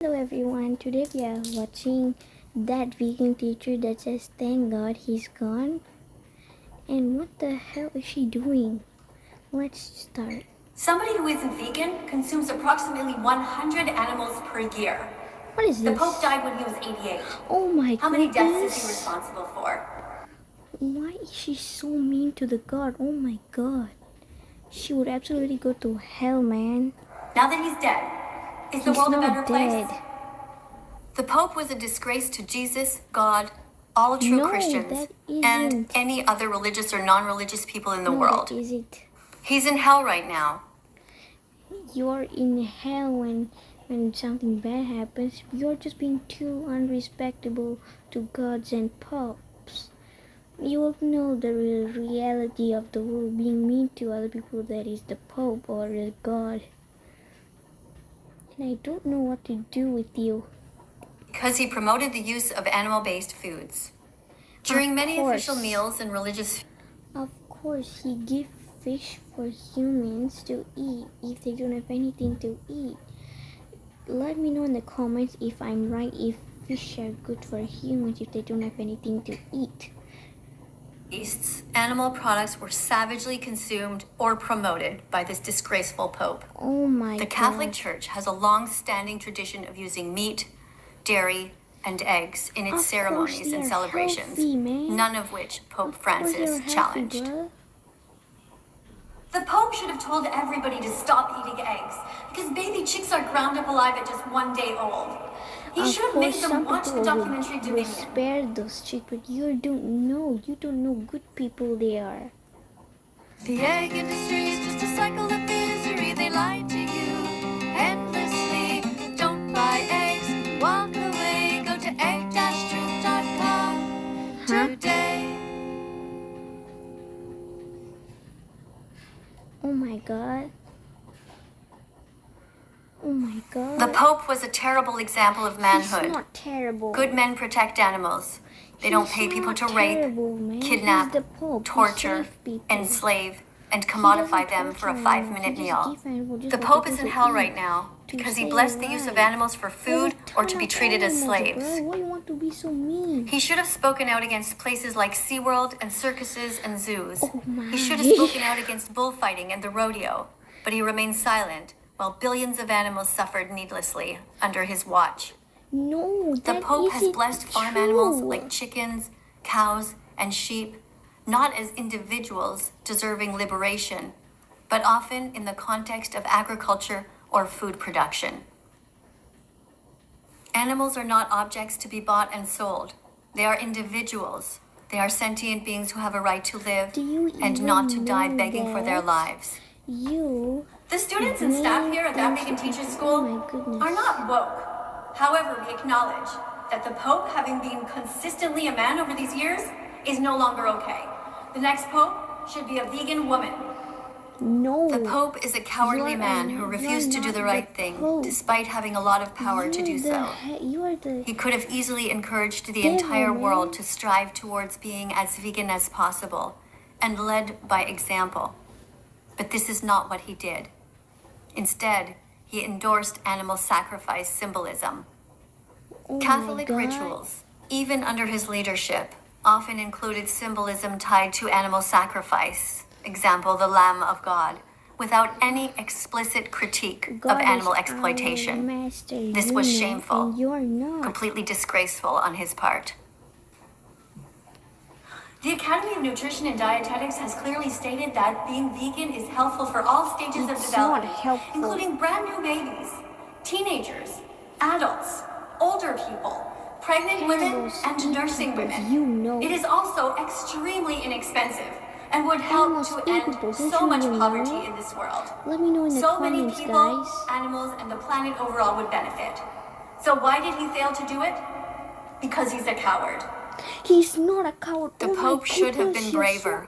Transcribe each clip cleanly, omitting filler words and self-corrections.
Hello everyone, today we are watching that vegan teacher that says thank God he's gone. And what the hell is she doing? Let's start. Somebody who isn't vegan consumes approximately 100 animals per year. What is The this? Pope died when he was 88. Oh my How many deaths is he goodness. responsible for? Why is she so mean to the God? Oh my God. She would absolutely go to hell, man. Now that he's dead, is the He's world a not better dead. place? The Pope was a disgrace to Jesus, God, all true No, Christians, that and isn't. any other religious or non-religious people in the No, world. that isn't. He's in hell right now. You're in hell when something bad happens. You're just being too unrespectable to gods and popes. You will know the reality of the world being mean to other people, that is the Pope or the God. And I don't know what to do with you. Because he promoted the use of animal-based foods. During many official meals and religious... Of course, he gives fish for humans to eat if they don't have anything to eat. Let me know in the comments if I'm right, if fish are good for humans if they don't have anything to eat. Animal products were savagely consumed or promoted by this disgraceful Pope. Oh my God. The Catholic Church has a long-standing tradition of using meat, dairy, and eggs in its ceremonies and celebrations, none of which Pope Francis challenged. The Pope should have told everybody to stop eating eggs, because baby chicks are ground up alive at just 1 day old. He should have made them watch the documentary Dominion. Spare those chicks, but you don't know good people they are. The egg industry is just a cycle of misery. They lie to you endlessly. Don't buy eggs, walk away. Go to egg-truth.com today. Oh my God. Oh my God. The Pope was a terrible example of manhood. He's not terrible. Good men protect animals. They don't pay people to rape, kidnap, torture, enslave, and commodify them for a 5-minute meal. The Pope is in hell right now because he blessed the use of animals for food or to be treated as slaves. Why you want to be so mean? He should have spoken out against places like SeaWorld and circuses and zoos. Oh He should have spoken out against bullfighting and the rodeo, but he remained silent while billions of animals suffered needlessly under his watch. No, the Pope has blessed farm animals like chickens, cows, and sheep, not as individuals deserving liberation, but often in the context of agriculture or food production. Animals are not objects to be bought and sold. They are individuals. They are sentient beings who have a right to live and not to die begging for their lives. The students and staff here at that vegan teacher school are not woke. However, we acknowledge that the Pope, having been consistently a man over these years, is no longer okay. The next Pope should be a vegan woman. No. The Pope is a cowardly man who refused to do the right thing, despite having a lot of power to do so. He could have easily encouraged the entire world to strive towards being as vegan as possible and led by example. But this is not what he did. Instead, he endorsed animal sacrifice symbolism. Catholic rituals, even under his leadership, often included symbolism tied to animal sacrifice, example, the Lamb of God, without any explicit critique of animal exploitation. This was shameful, completely disgraceful on his part. The Academy of Nutrition and Dietetics has clearly stated that being vegan is helpful for all stages of development, including brand new babies, teenagers, adults, older people, pregnant women, and nursing women. It is also extremely inexpensive and would help to end so much poverty in this world. Let me know in the comments, many people, guys. animals, and the planet overall would benefit. So why did he fail to do it? Because he's a coward. He's not a coward. The Pope should have been braver,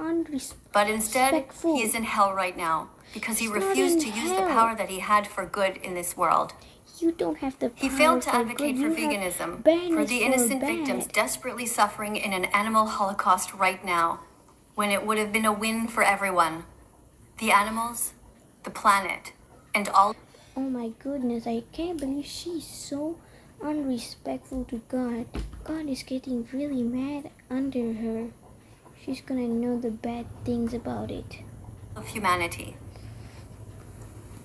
but instead, he is in hell right now because he refused to use the power that he had for good in this world. You don't have the power. He failed to advocate for veganism, for the innocent victims desperately suffering in an animal holocaust right now, when it would have been a win for everyone. The animals, the planet, and all... Oh my goodness, I can't believe she's so unrespectful to God. God is getting really mad under her. She's gonna know the bad things about it. Of humanity.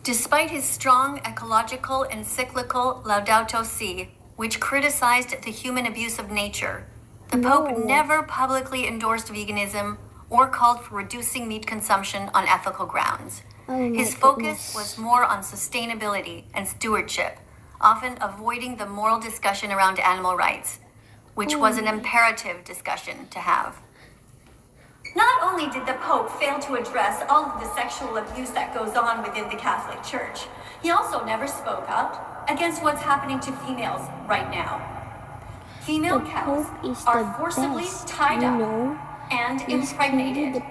Despite his strong ecological encyclical Laudato Si, which criticized the human abuse of nature, the Pope never publicly endorsed veganism or called for reducing meat consumption on ethical grounds. His focus was more on sustainability and stewardship, often avoiding the moral discussion around animal rights, which was an imperative discussion to have. Not only did the Pope fail to address all of the sexual abuse that goes on within the Catholic Church, he also never spoke out against what's happening to females right now. Female cows are forcibly tied up and impregnated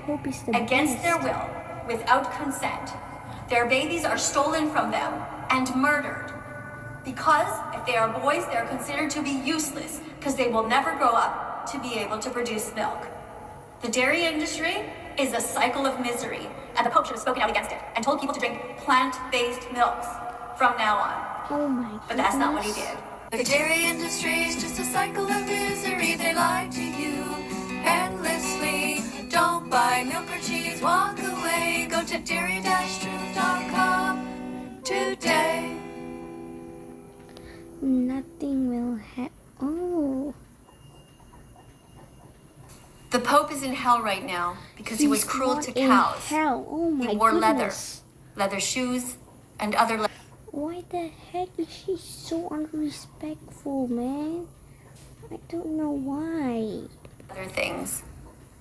against their will, without consent. Their babies are stolen from them and murdered. Because if they are boys, they are considered to be useless because they will never grow up to be able to produce milk. The dairy industry is a cycle of misery, and the Pope should have spoken out against it and told people to drink plant-based milks from now on. Oh my goodness. But that's not what he did. The dairy industry is just a cycle of misery. They lie to you endlessly. Don't buy milk or cheese, walk away. Go to dairy-truth.com today. Nothing will happen. Oh. The Pope is in hell right now because he was cruel to cows. Hell. Oh my he wore goodness. leather shoes, and other Why the heck is she so unrespectful, man? I don't know why. Other things,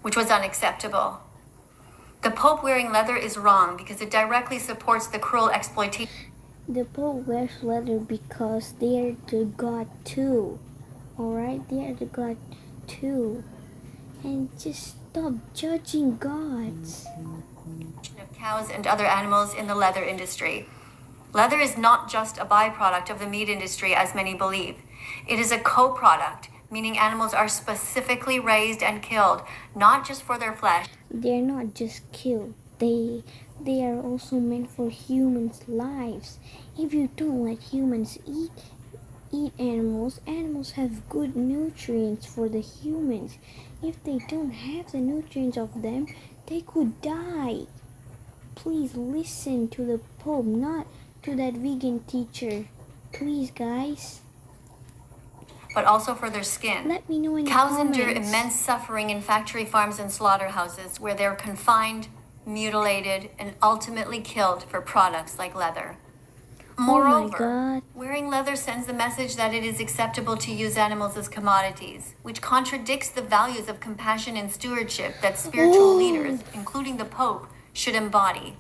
which was unacceptable. The Pope wearing leather is wrong because it directly supports the cruel exploitation. The Pope wears leather because they're the God too. Alright? They are the God too. And just stop judging gods. Of cows and other animals in the leather industry. Leather is not just a byproduct of the meat industry as many believe. It is a co-product, meaning animals are specifically raised and killed, not just for their flesh. They're not just killed. They are also meant for humans' lives. If you don't let humans eat animals have good nutrients for the humans. If they don't have the nutrients of them, they could die. Please listen to the Pope, not to that vegan teacher. Please, guys. But also for their skin. Let me know in the Cows comments. endure immense suffering in factory farms and slaughterhouses where they're confined, mutilated, and ultimately killed for products like leather. Moreover, wearing leather sends the message that it is acceptable to use animals as commodities, which contradicts the values of compassion and stewardship that spiritual leaders, including the Pope, should embody.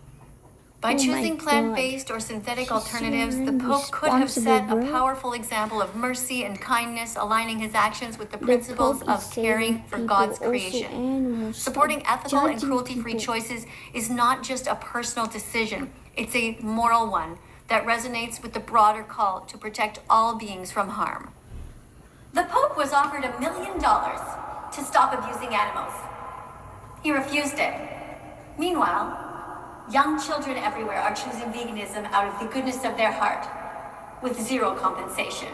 By choosing plant-based or synthetic alternatives, the Pope could have set a powerful example of mercy and kindness, aligning his actions with the principles of caring for God's creation. Supporting ethical and cruelty-free choices is not just a personal decision, it's a moral one that resonates with the broader call to protect all beings from harm. The Pope was offered $1 million to stop abusing animals. He refused it. Meanwhile, young children everywhere are choosing veganism out of the goodness of their heart, with zero compensation.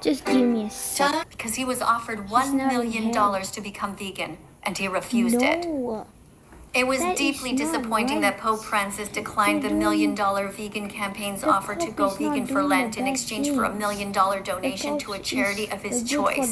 Just give me a second. Because he was offered $1 million to become vegan, and he refused it. It was deeply disappointing that Pope Francis declined the $1 million vegan campaign's offer to go vegan for Lent in exchange for $1 million donation to a charity of his choice.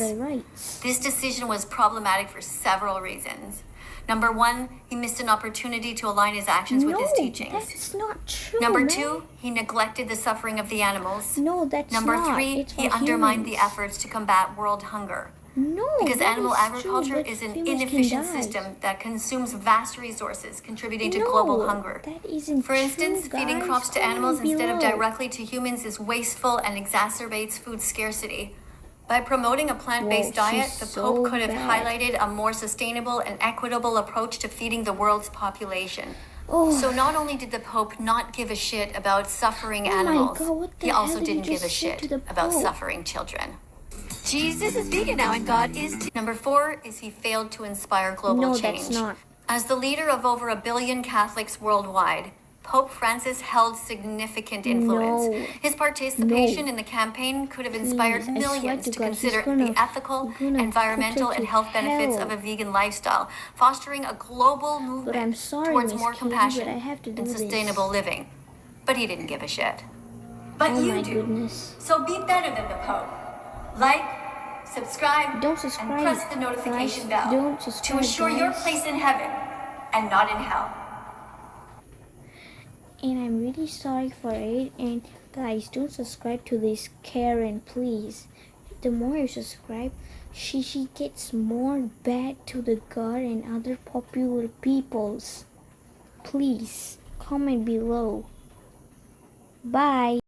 This decision was problematic for several reasons. Number one, he missed an opportunity to align his actions with his teachings. That's not true. Number two, he neglected the suffering of the animals. No, that's Number not. three, he undermined the efforts to combat world hunger. No, because animal agriculture true, is an inefficient system that consumes vast resources, contributing to global hunger. That isn't For instance, true, feeding guys. crops to animals instead of below. directly to humans is wasteful and exacerbates food scarcity. By promoting a plant-based diet, the Pope could have highlighted a more sustainable and equitable approach to feeding the world's population. So not only did the Pope not give a shit about suffering animals, he also didn't give a shit about suffering children. Jesus is vegan now and God is Number four is he failed to inspire global change. That's not. As the leader of over 1 billion Catholics worldwide, Pope Francis held significant influence. No. His participation No. in the campaign could have inspired Please, I swear millions to to God, consider gonna the ethical, put environmental, her and to health benefits hell. of a vegan lifestyle, fostering a global But I'm movement sorry, towards Miss more Katie, compassion but I have to do and this. sustainable living. But he didn't give a shit. But Oh you my do. goodness. So be better than the Pope. Like, subscribe, Don't subscribe, and press the notification guys. bell Don't to subscribe, assure your guys. place in heaven and not in hell. And I'm really sorry for it. And guys, don't subscribe to this Karen, please. The more you subscribe, she gets more bad to the God and other popular peoples. Please comment below. Bye.